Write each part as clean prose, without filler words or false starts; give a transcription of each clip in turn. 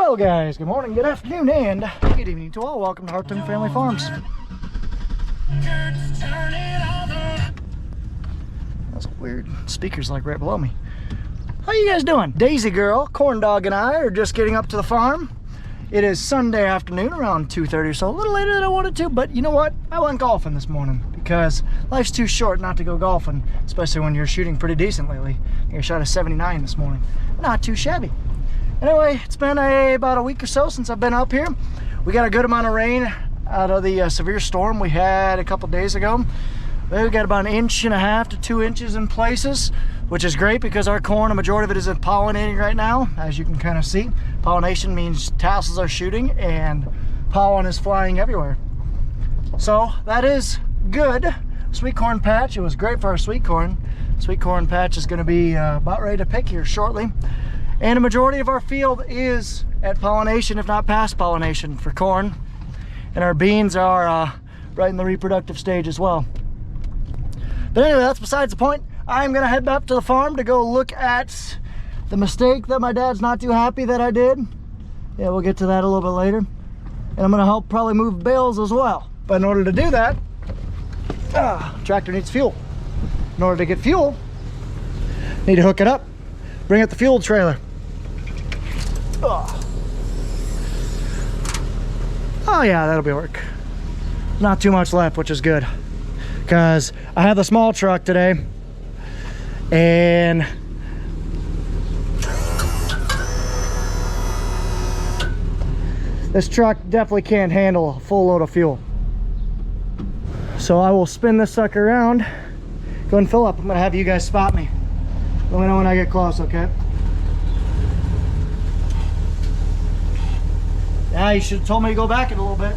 Well guys, good morning, good afternoon, and good evening to all. Welcome to Hartung Family Farms. That's weird. Speakers like right below me. How you guys doing? Daisy Girl, Corndog, and I are just getting up to the farm. It is Sunday afternoon around 2:30 or so, a little later than I wanted to, but you know what? I went golfing this morning because life's too short not to go golfing, especially when you're shooting pretty decent lately. I shot a 79 this morning. Not too shabby. Anyway, it's been about a week or so since I've been up here. We got a good amount of rain out of the severe storm we had a couple days ago. We got about 1.5 to 2 inches in places, which is great because our corn, a majority of it isn't pollinating right now. As you can kind of see, pollination means tassels are shooting and pollen is flying everywhere. So that is good. Sweet corn patch, it was great for our sweet corn. Sweet corn patch is going to be about ready to pick here shortly. And a majority of our field is at pollination, if not past pollination, for corn. And our beans are right in the reproductive stage as well. But anyway, that's besides the point. I'm gonna head back to the farm to go look at the mistake that my dad's not too happy that I did. Yeah, we'll get to that a little bit later. And I'm gonna help probably move bales as well. But in order to do that, tractor needs fuel. In order to get fuel, need to hook it up, bring it the fuel trailer. Oh yeah, that'll be work. Not too much left, which is good, because I have the small truck today, and this truck definitely can't handle a full load of fuel. So I will spin this sucker around, go ahead and fill up. I'm gonna have you guys spot me. Let me know when I get close, okay? Yeah, you should have told me to go back it a little bit.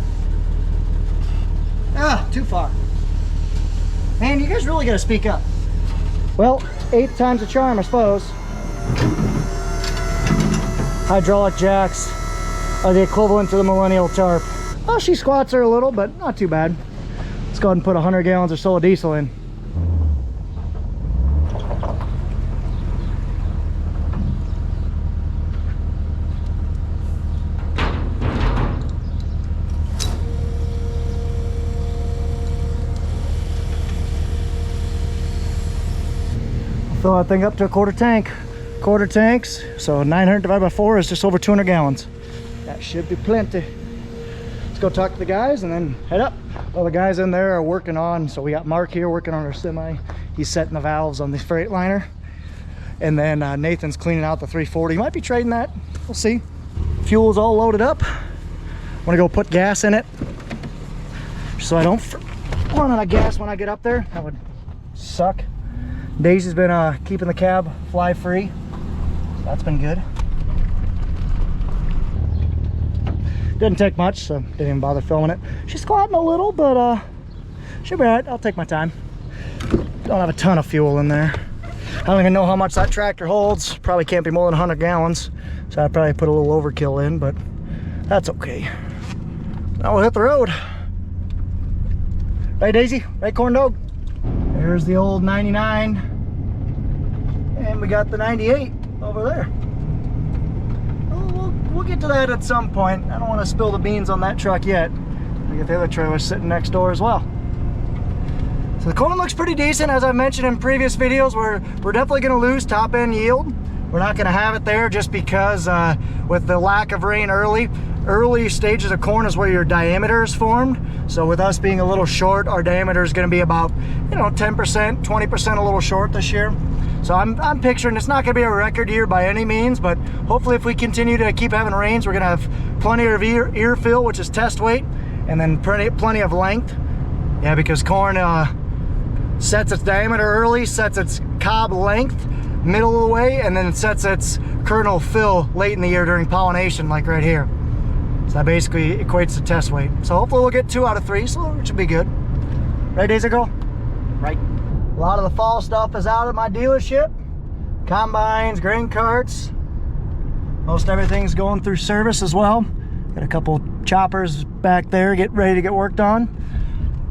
Too far. Man, you guys really gotta speak up. Well, 8th time's a charm, I suppose. Hydraulic jacks are the equivalent to the millennial tarp. Well, she squats her a little, but not too bad. Let's go ahead and put 100 gallons or so of diesel in. Fill that thing up to a quarter tanks, so 900 divided by 4 is just over 200 gallons. That should be plenty. Let's go talk to the guys and then head up. Well, the guys in there are working on, so we got Mark here working on our semi. He's setting the valves on the Freightliner, and then Nathan's cleaning out the 340. He might be trading that, we'll see. Fuel's all loaded up. I'm gonna go put gas in it so I don't run out of gas when I get up there. That would suck. Daisy's been keeping the cab fly free. That's been good. Didn't take much, so didn't even bother filming it. She's squatting a little, but she'll be all right. I'll take my time. Don't have a ton of fuel in there. I don't even know how much that tractor holds. Probably can't be more than 100 gallons, so I'd probably put a little overkill in, but that's okay. Now we'll hit the road. Right, Daisy? Right, Corndog? There's the old 99, and we got the 98 over there. We'll get to that at some point. I don't want to spill the beans on that truck yet. We got the other trailer sitting next door as well. So the corn looks pretty decent. As I mentioned in previous videos, we're definitely going to lose top end yield. We're not going to have it there just because with the lack of rain early stages of corn is where your diameter is formed. So with us being a little short, our diameter is going to be about 10%, 20% a little short this year. So I'm picturing it's not going to be a record year by any means, but hopefully if we continue to keep having rains, we're going to have plenty of ear fill, which is test weight, and then plenty of length. Yeah, because corn sets its diameter early, sets its cob length middle of the way, and then sets its kernel fill late in the year during pollination, like right here. So that basically equates to test weight. So hopefully we'll get 2 out of 3, so it should be good. Right, Daisy Girl? Right. A lot of the fall stuff is out at my dealership. Combines, grain carts. Most everything's going through service as well. Got a couple choppers back there ready to get worked on.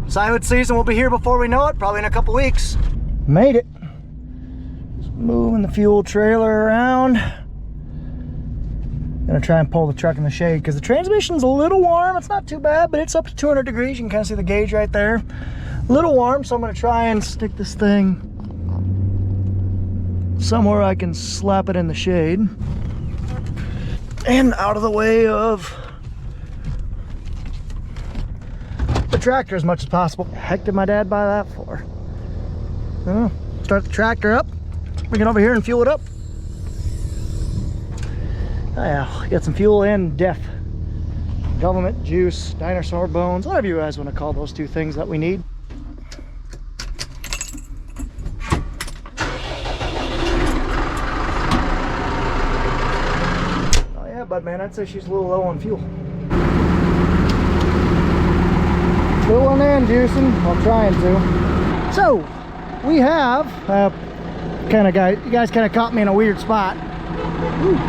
Silage season will be here before we know it, probably in a couple weeks. Made it. Just moving the fuel trailer around. Gonna try and pull the truck in the shade because the transmission's a little warm. It's not too bad, but it's up to 200 degrees. You can kind of see the gauge right there. A little warm, so I'm gonna try and stick this thing somewhere I can slap it in the shade and out of the way of the tractor as much as possible. The heck did my dad buy that for? I don't know. Start the tractor up, bring it over here and fuel it up. Oh yeah, get some fuel and def. Government, juice, dinosaur bones, whatever you guys want to call those two things that we need. Oh yeah, but man, I'd say she's a little low on fuel. Filling and juicing, well, trying to. So, we have, you guys kind of caught me in a weird spot. Ooh.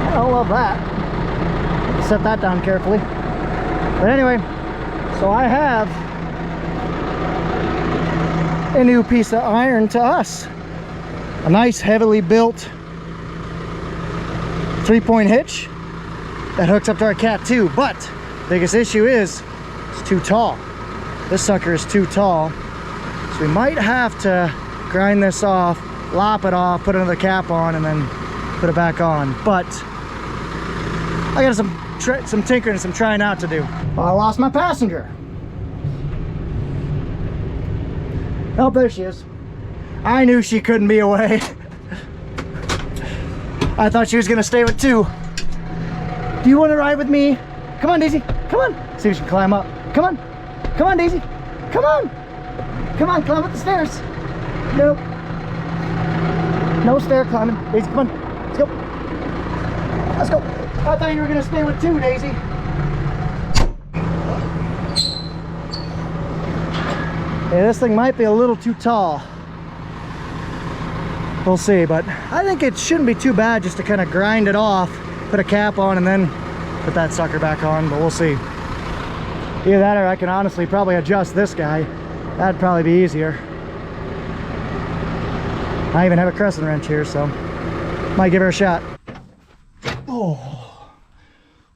I love that. Set that down carefully. But anyway, so I have a new piece of iron to us. A nice heavily built 3-point hitch that hooks up to our Cat 2, but biggest issue is it's too tall. This sucker is too tall, so we might have to grind this off, lop it off, put another cap on, and then put it back on. But I got some tinkering and some trying out to do. Well, I lost my passenger. Oh, there she is. I knew she couldn't be away. I thought she was gonna stay with 2. Do you want to ride with me? Come on, Daisy. Come on. See if she can climb up. Come on. Come on, Daisy. Come on. Come on, climb up the stairs. Nope. No stair climbing. Daisy, come on. Let's go. Let's go. I thought you were going to stay with 2, Daisy. Yeah, this thing might be a little too tall. We'll see, but I think it shouldn't be too bad just to kind of grind it off, put a cap on, and then put that sucker back on, but we'll see. Either that or I can honestly probably adjust this guy. That'd probably be easier. I even have a crescent wrench here, so might give her a shot. Oh,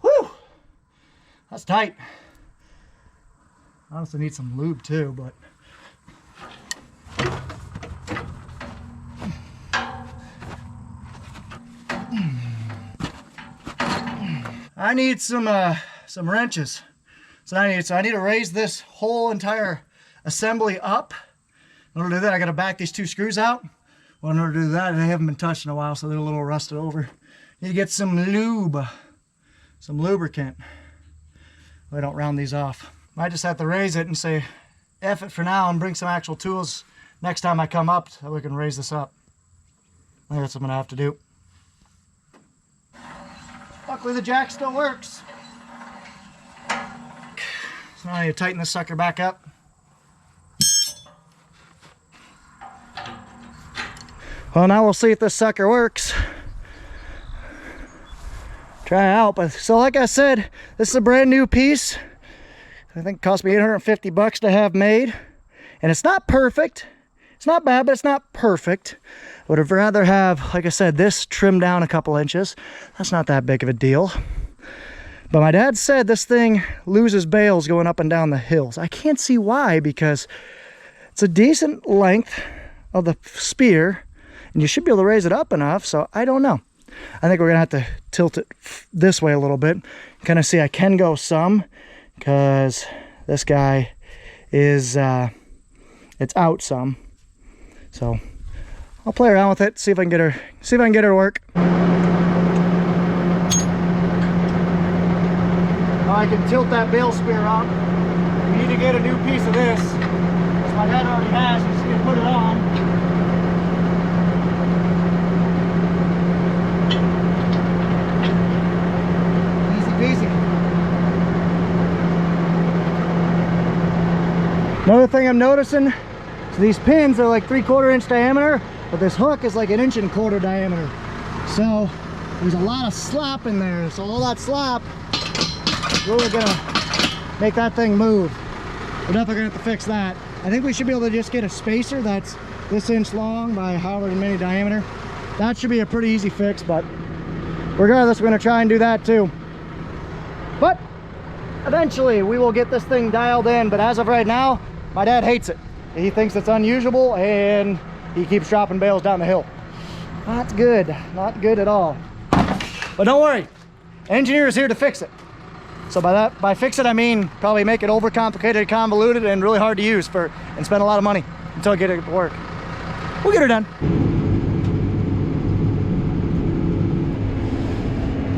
whew, that's tight. Honestly need some lube too, but I need some wrenches. So I need to raise this whole entire assembly up. In order to do that, I got to back these 2 screws out. Well, in order to do that, they haven't been touched in a while, so they're a little rusted over. Need to get some lube, some lubricant. I don't round these off. Might just have to raise it and say, F it for now, and bring some actual tools next time I come up so we can raise this up. I think that's what I'm gonna have to do. Luckily the jack still works. So now I need to tighten this sucker back up. Well, now we'll see if this sucker works. Try it out. But so like I said, this is a brand new piece. I think it cost me 850 bucks to have made. And it's not perfect. It's not bad, but it's not perfect. I would have rather have, like I said, this trimmed down a couple inches. That's not that big of a deal. But my dad said this thing loses bales going up and down the hills. I can't see why, because it's a decent length of the spear and you should be able to raise it up enough, so I don't know. I think we're gonna have to tilt it this way a little bit. Kind of see I can go some, because this guy is it's out some. So I'll play around with it, see if I can get her to work. I can tilt that bale spear up. We need to get a new piece of this, because my dad already has. We're just gonna put it on. Easy peasy. Another thing I'm noticing, so these pins are like 3/4 inch diameter, but this hook is like 1 1/4 inch diameter. So there's a lot of slop in there. So all that slop is really gonna make that thing move. We're definitely gonna have to fix that. I think we should be able to just get a spacer that's this inch long by however many diameter. that should be a pretty easy fix, but regardless, we're gonna try and do that too. But eventually we will get this thing dialed in, but as of right now, my dad hates it. He thinks it's unusable and he keeps dropping bales down the hill. Not good, not good at all. But don't worry, engineer is here to fix it. So by fix it, I mean probably make it overcomplicated, convoluted, and really hard to use and spend a lot of money until I get it to work. We'll get her done.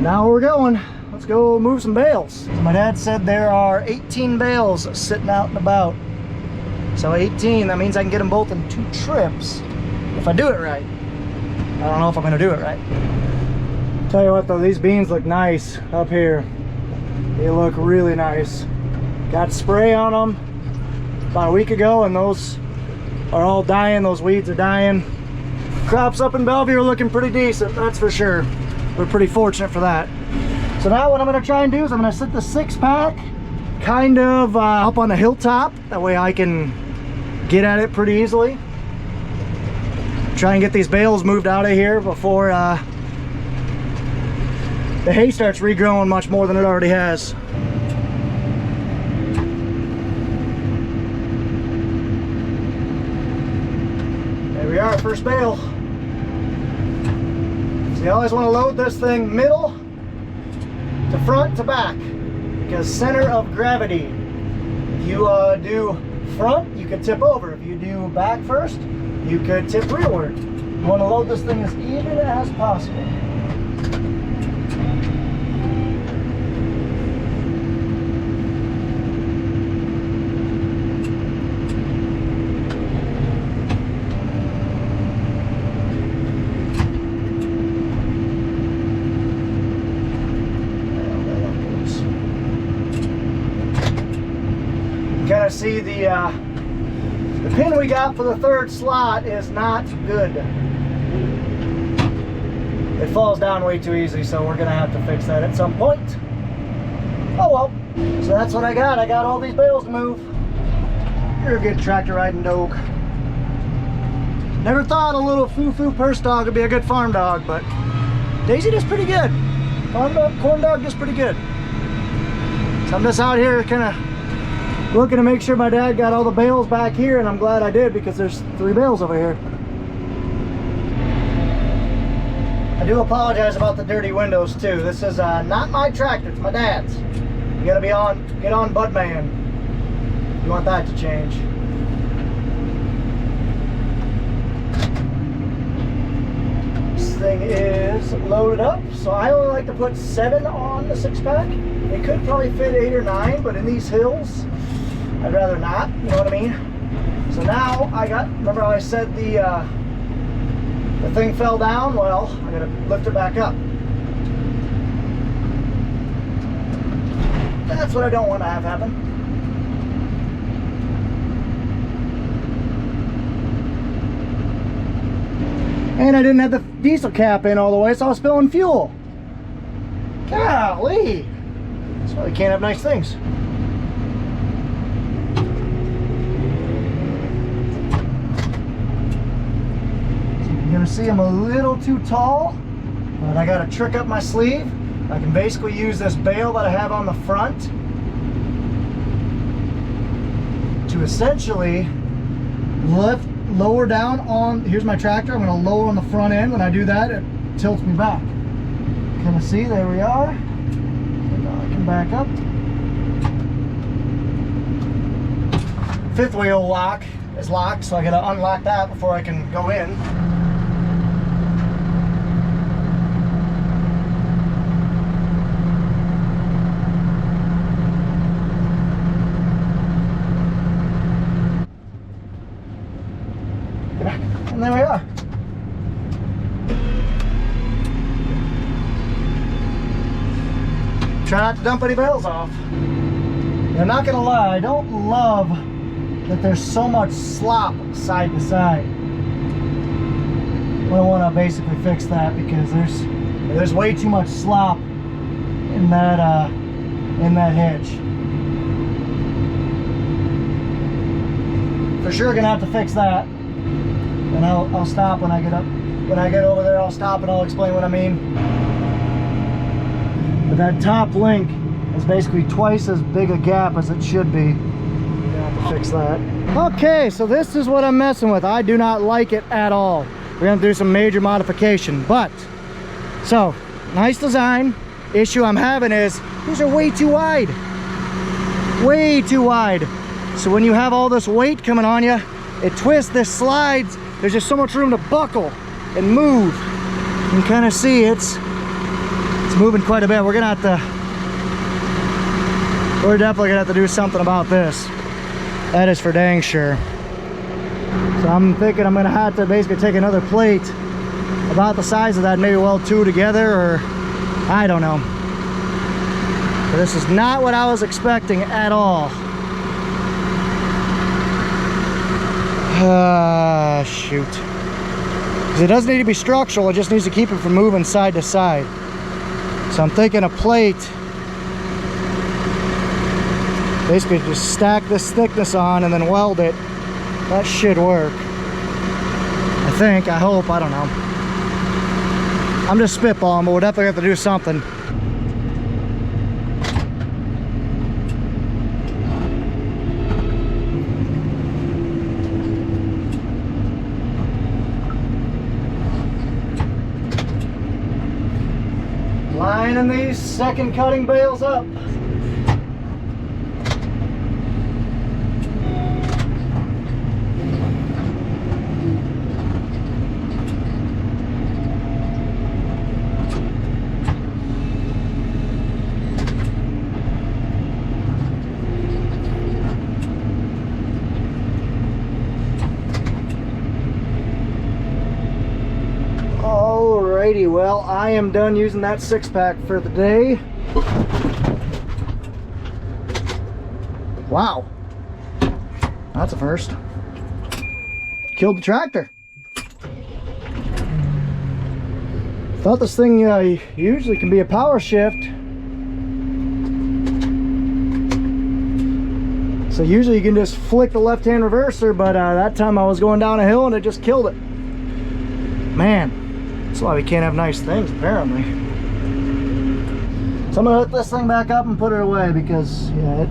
Now we're going. Let's go move some bales. So my dad said there are 18 bales sitting out and about. So 18, that means I can get them both in 2 trips if I do it right. I don't know if I'm gonna do it right. Tell you what though, these beans look nice up here. They look really nice. Got spray on them about a week ago and those are all dying. Those weeds are dying. Crops up in Bellevue are looking pretty decent, that's for sure. We're pretty fortunate for that. So now what I'm gonna try and do is I'm gonna set the 6-pack kind of up on the hilltop. That way I can get at it pretty easily. Try and get these bales moved out of here before the hay starts regrowing much more than it already has. There we are, first bale. So you always want to load this thing middle to front to back, because center of gravity. If you do front, you could tip over. If you do back first, you could tip rearward. You want to load this thing as even as possible. Kind of see the pin we got for the 3rd slot is not good. It falls down way too easy, so we're gonna have to fix that at some point. Oh well. So that's what I got. I got all these bales to move. You're a good tractor riding dog. Never thought a little foo-foo purse dog would be a good farm dog, but Daisy does pretty good. Farm dog, corn dog does pretty good. So I'm just out here kind of looking to make sure my dad got all the bales back here, and I'm glad I did because there's 3 bales over here. I do apologize about the dirty windows too. This is not my tractor, it's my dad's. You gotta get on Budman. You want that to change. This thing is loaded up, so I only like to put 7 on the 6-pack. It could probably fit 8 or 9, but in these hills, I'd rather not, you know what I mean? So now remember how I said the thing fell down? Well, I gotta lift it back up. That's what I don't want to have happen. And I didn't have the diesel cap in all the way, so I was spilling fuel. Golly! That's why we can't have nice things. See, I'm a little too tall, but I got a trick up my sleeve. I can basically use this bale that I have on the front to essentially lower down on, here's my tractor, I'm going to lower on the front end. When I do that, it tilts me back. Kind of see, there we are. And now I can back up. 5th wheel lock is locked, so I got to unlock that before I can go in. And there we are. Try not to dump any bales off. And I'm not gonna lie, I don't love that there's so much slop side to side. I want to basically fix that because there's way too much slop in that hitch. For sure gonna have to fix that. And I'll stop when I get up When I get over there, I'll stop and I'll explain what I mean. But that top link is basically twice as big a gap as it should be. We're gonna have to fix that. Okay, so this is what I'm messing with. I do not like it at all. We're gonna do some major modification, but so nice design. Issue I'm having is these are way too wide. Way too wide. So when you have all this weight coming on you, it twists, this slides. There's just so much room to buckle and move. You can kind of see it's moving quite a bit. We're definitely gonna have to do something about this. That is for dang sure. So I'm thinking I'm gonna have to basically take another plate about the size of that, maybe weld two together, or I don't know. But this is not what I was expecting at all. Shoot. Because it doesn't need to be structural, it just needs to keep it from moving side to side. So I'm thinking a plate, basically just stack this thickness on and then weld it. That should work. I think, I hope, I don't know. I'm just spitballing, but we'll definitely have to do something. Lining these second cutting bales up. Alrighty, well, I am done using that 6-pack for the day. Wow, that's a first. Killed the tractor. Thought this thing usually can be a power shift. So usually you can just flick the left-hand reverser, but that time I was going down a hill and it just killed it. Man. That's why we can't have nice things, apparently. So I'm gonna hook this thing back up and put it away because, yeah,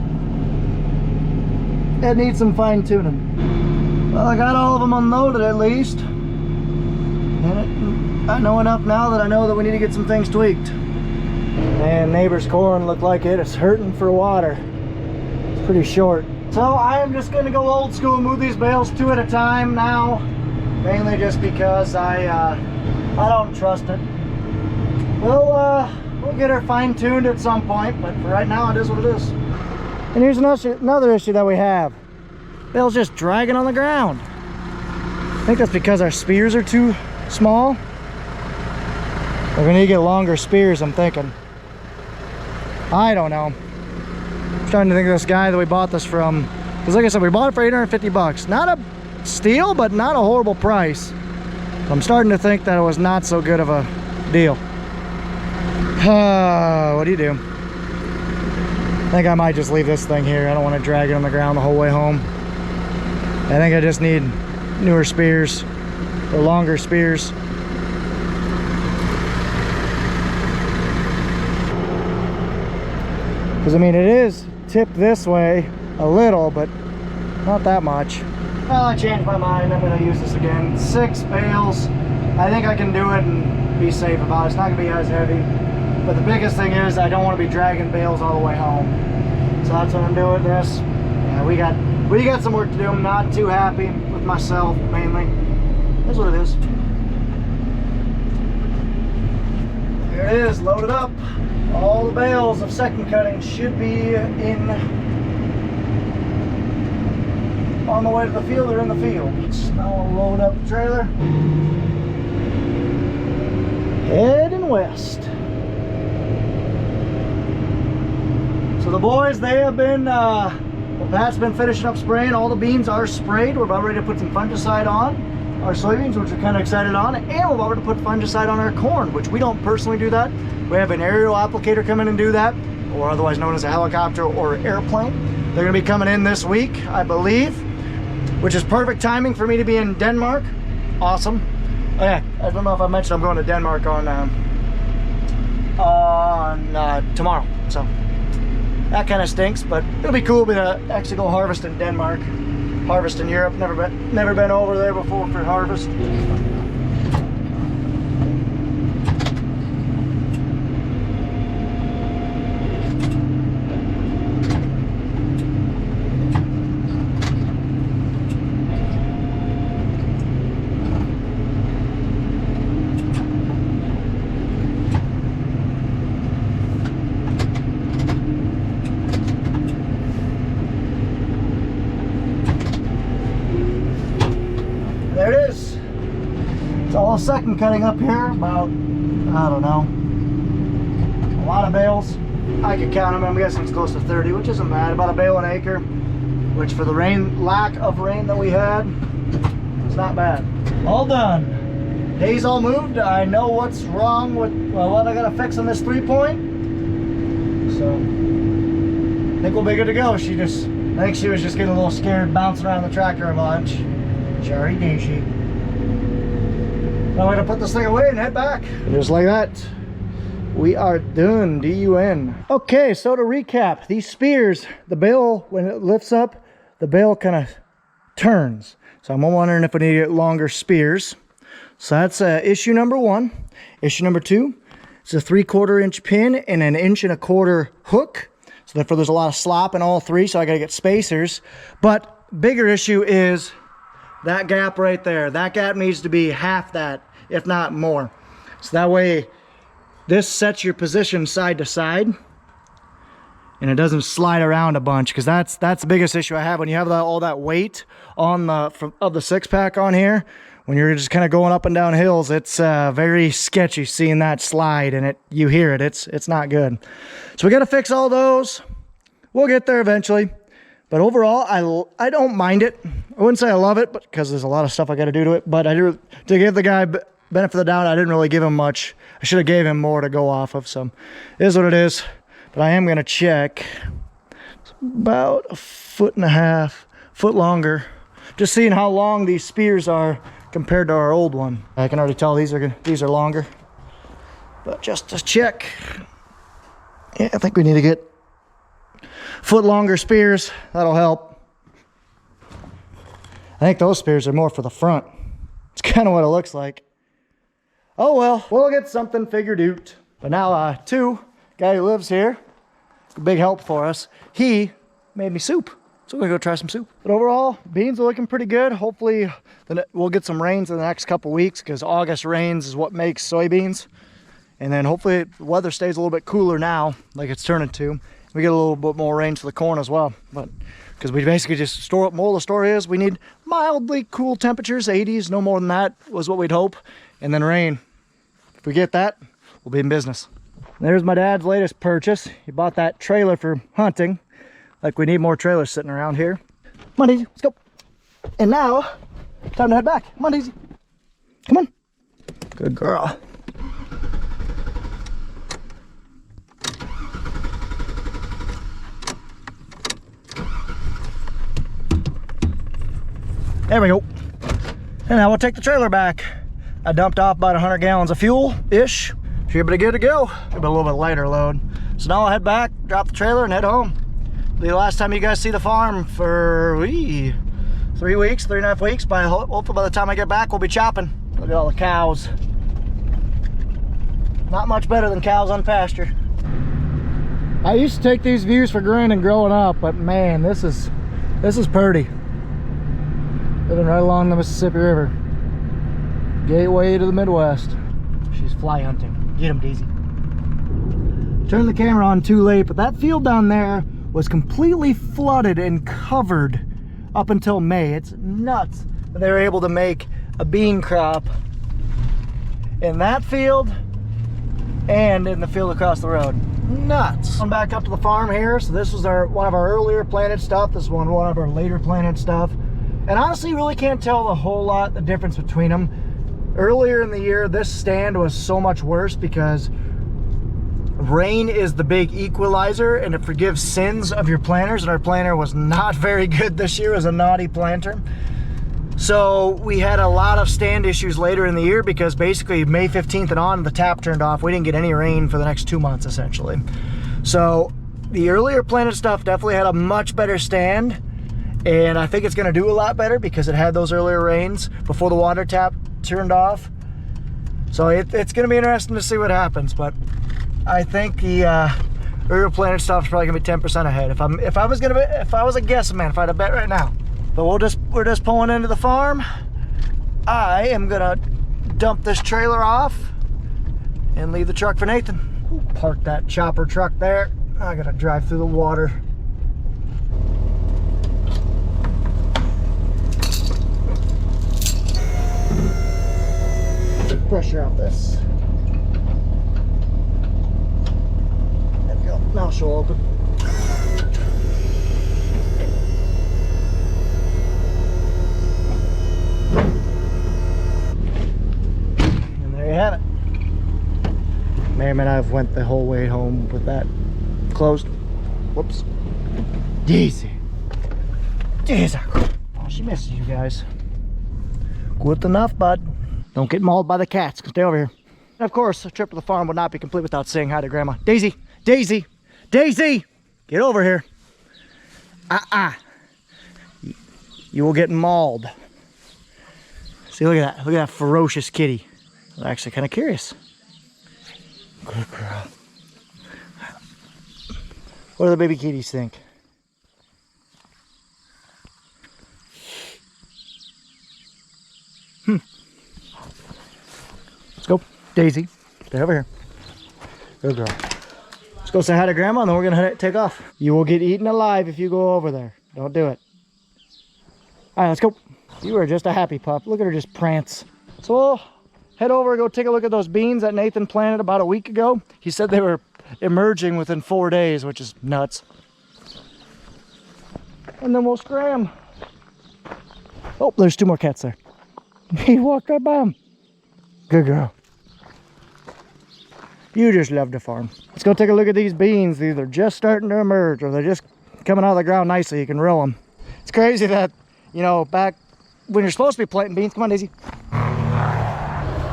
it needs some fine tuning. Well, I got all of them unloaded at least. And I know enough now that I know that we need to get some things tweaked. And neighbor's corn looked like it is hurting for water. It's pretty short. So I am just gonna go old school and move these bales 2 at a time now. Mainly just because I don't trust it. We'll get her fine-tuned at some point, but for right now it is what it is. And here's another issue that we have. Bale's just dragging on the ground. I think that's because our spears are too small. We're gonna need to get longer spears, I'm thinking. I don't know. I'm starting to think of this guy that we bought this from, because like I said, we bought it for 850 bucks. Not a steal, but not a horrible price. I'm starting to think that it was not so good of a deal. What do you do? I think I might just leave this thing here. I don't want to drag it on the ground the whole way home. I think I just need newer spears or longer spears. Because I mean, it is tipped this way a little, but not that much. Well, I changed my mind. I'm going to use this again. 6 bales. I think I can do it and be safe about it. It's not going to be as heavy. But the biggest thing is I don't want to be dragging bales all the way home. So that's what I'm doing this. Yeah, we got some work to do. I'm not too happy with myself, mainly. That's what it is. There it is, loaded up. All the bales of second cutting should be in on the way to the field or in the field. Now we'll load up the trailer. Heading west. So the boys, they have been, well, Pat's been finishing up spraying. All the beans are sprayed. We're about ready to put some fungicide on our soybeans, which we're kind of excited on. And we're about ready to put fungicide on our corn, which we don't personally do that. We have an aerial applicator come in and do that, or otherwise known as a helicopter or airplane. They're going to be coming in this week, I believe, which is perfect timing for me to be in Denmark. Awesome. Oh yeah, I don't know if I mentioned I'm going to Denmark on tomorrow, so that kind of stinks, but it'll be cool to actually go harvest in Denmark. Harvest in Europe, never been over there before for harvest. There it is. It's all second cutting up here, about, I don't know, a lot of bales. I could count them, I'm guessing it's close to 30, which isn't bad. About a bale an acre, which for the lack of rain that we had, it's not bad. All done. Hay's all moved. I know what's wrong with, well, what I gotta fix on this 3-point. So, I think we'll be good to go. I think she was just getting a little scared bouncing around the tractor a bunch. Cherry Daisy. Now I'm gonna put this thing away and head back. And just like that, we are done. D-U-N. Okay, so to recap, these spears, the bale, when it lifts up, the bale kind of turns. So I'm wondering if we need to get longer spears. So that's issue number 1. Issue number 2, it's a 3/4 inch pin and an 1.25 inch hook. So therefore there's a lot of slop in all three, so I gotta get spacers. But bigger issue is that gap right there. That gap needs to be half that, if not more. So that way, this sets your position side to side, and it doesn't slide around a bunch. Because that's the biggest issue I have when you have all that weight on the of the 6-pack on here. When you're just kind of going up and down hills, it's very sketchy seeing that slide, and you hear it. It's not good. So we got to fix all those. We'll get there eventually. But overall, I don't mind it. I wouldn't say I love it, but because there's a lot of stuff I got to do to it. But I do, to give the guy benefit of the doubt, I didn't really give him much. I should have gave him more to go off of. So it is what it is. But I am going to check. It's about 1.5 foot longer. Just seeing how long these spears are compared to our old one. I can already tell these are longer. But just to check, yeah, I think we need to get foot longer spears. That'll help. I think those spears are more for the front. It's kind of what it looks like. Oh well, we'll get something figured out. But now, guy who lives here, it's a big help for us. He made me soup. So we're gonna go try some soup. But overall, beans are looking pretty good. Hopefully we'll get some rains in the next couple weeks, because August rains is what makes soybeans. And then hopefully the weather stays a little bit cooler now, like it's turning to. We get a little bit more rain for the corn as well, but because we basically just store up. Moral of the story is we need mildly cool temperatures, 80s, no more than that was what we'd hope, and then rain. If we get that, we'll be in business. There's my dad's latest purchase. He bought that trailer for hunting. Like we need more trailers sitting around here. Come on, Daisy, let's go. And now, time to head back. Come on, Daisy. Come on. Good girl. There we go. And now we'll take the trailer back. I dumped off about 100 gallons of fuel-ish. Should be good to go. Should be a little bit lighter load. So now I'll head back, drop the trailer, and head home. It'll be the last time you guys see the farm for 3 weeks, 3.5 weeks. Hopefully by the time I get back, we'll be chopping. Look at all the cows. Not much better than cows on pasture. I used to take these views for granted growing up, but man, this is pretty. Living right along the Mississippi River. Gateway to the Midwest. She's fly hunting. Get him, Daisy. Turned the camera on too late, but that field down there was completely flooded and covered up until May. It's nuts. They were able to make a bean crop in that field and in the field across the road. Nuts. I'm back up to the farm here. So this was one of our earlier planted stuff. This one of our later planted stuff. And honestly, you really can't tell a whole lot the difference between them. Earlier in the year, this stand was so much worse because rain is the big equalizer and it forgives sins of your planters. And our planter was not very good this year. It was a naughty planter. So we had a lot of stand issues later in the year because basically May 15th and on, the tap turned off. We didn't get any rain for the next 2 months essentially. So the earlier planted stuff definitely had a much better stand, and I think it's gonna do a lot better because it had those earlier rains before the water tap turned off. So it's gonna be interesting to see what happens, but I think the earlier planted stuff is probably gonna be 10% ahead. If I was a guessing man, if I had a bet right now. But we're just pulling into the farm. I am gonna dump this trailer off and leave the truck for Nathan. Park that chopper truck there. I gotta drive through the water. Take pressure out this. There we go. Now she'll open. You have it. Mary and I've went the whole way home with that closed. Whoops. Daisy. Daisy. Oh, she misses you guys. Good enough, bud. Don't get mauled by the cats. Stay over here. And of course, a trip to the farm would not be complete without saying hi to Grandma. Daisy. Daisy. Daisy. Get over here. You will get mauled. See, look at that. Look at that ferocious kitty. I'm actually kind of curious. Good girl. What do the baby kitties think? Let's go, Daisy. Stay over here. Good girl. Let's go say hi to Grandma and then we're gonna take off. You will get eaten alive if you go over there. Don't do it. All right, let's go. You are just a happy pup. Look at her just prance. So we'll head over and go take a look at those beans that Nathan planted about a week ago. He said they were emerging within 4 days, which is nuts. And then we'll scram. Oh, there's 2 more cats there. He walked right by them. Good girl. You just love the farm. Let's go take a look at these beans. These are just starting to emerge or they're just coming out of the ground nicely. You can roll them. It's crazy that, you know, back when you're supposed to be planting beans, come on Daisy.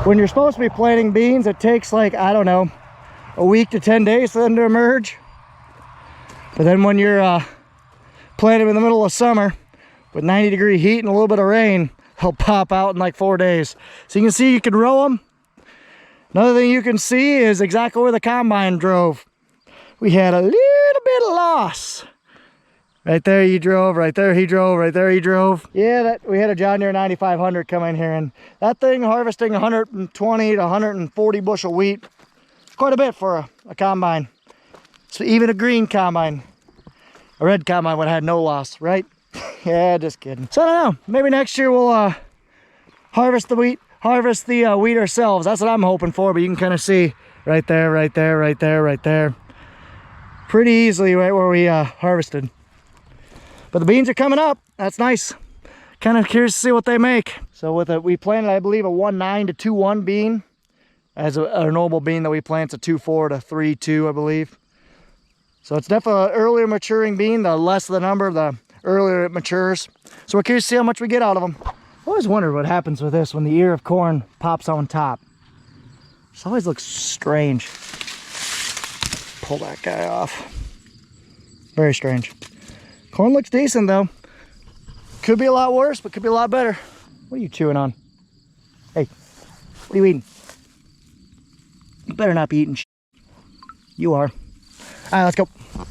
When you're supposed to be planting beans, it takes like, I don't know, a week to 10 days for them to emerge. But then when you're planting them in the middle of summer with 90-degree heat and a little bit of rain, they'll pop out in like 4 days. So you can see you can row them. Another thing you can see is exactly where the combine drove. We had a little bit of loss. Right there you drove, right there he drove, right there he drove. Yeah, we had a John Deere 9500 come in here, and that thing harvesting 120 to 140 bushel wheat. It's quite a bit for a combine. So even a green combine, a red combine would have had no loss, right? Yeah, just kidding. So I don't know, maybe next year we'll harvest the wheat ourselves. That's what I'm hoping for, but you can kind of see right there, right there, right there, right there. Pretty easily right where we harvested. But the beans are coming up. That's nice. Kind of curious to see what they make. So with it, we planted, I believe, a 1.9 to 2.1 bean. As a normal bean that we plant, it's a 2.4 to 3.2, I believe. So it's definitely an earlier maturing bean. The less the number, the earlier it matures. So we're curious to see how much we get out of them. I always wondered what happens with this when the ear of corn pops on top. It always looks strange. Pull that guy off. Very strange. Corn looks decent though. Could be a lot worse, but could be a lot better. What are you chewing on? Hey, what are you eating? You better not be eating shit. You are. All right, let's go.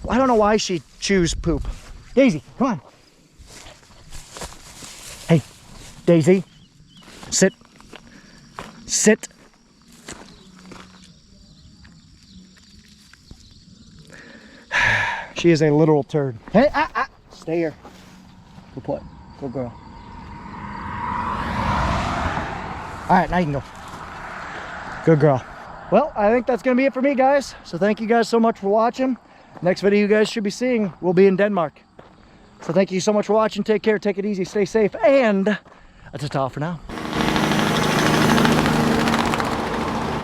I don't know why she chews poop. Daisy, come on. Hey, Daisy, sit. Sit. She is a literal turd. Hey, stay here. Good boy. Good girl. All right, now you can go. Good girl. Well, I think that's going to be it for me, guys. So thank you guys so much for watching. Next video you guys should be seeing will be in Denmark. So thank you so much for watching. Take care. Take it easy. Stay safe. And that's all for now.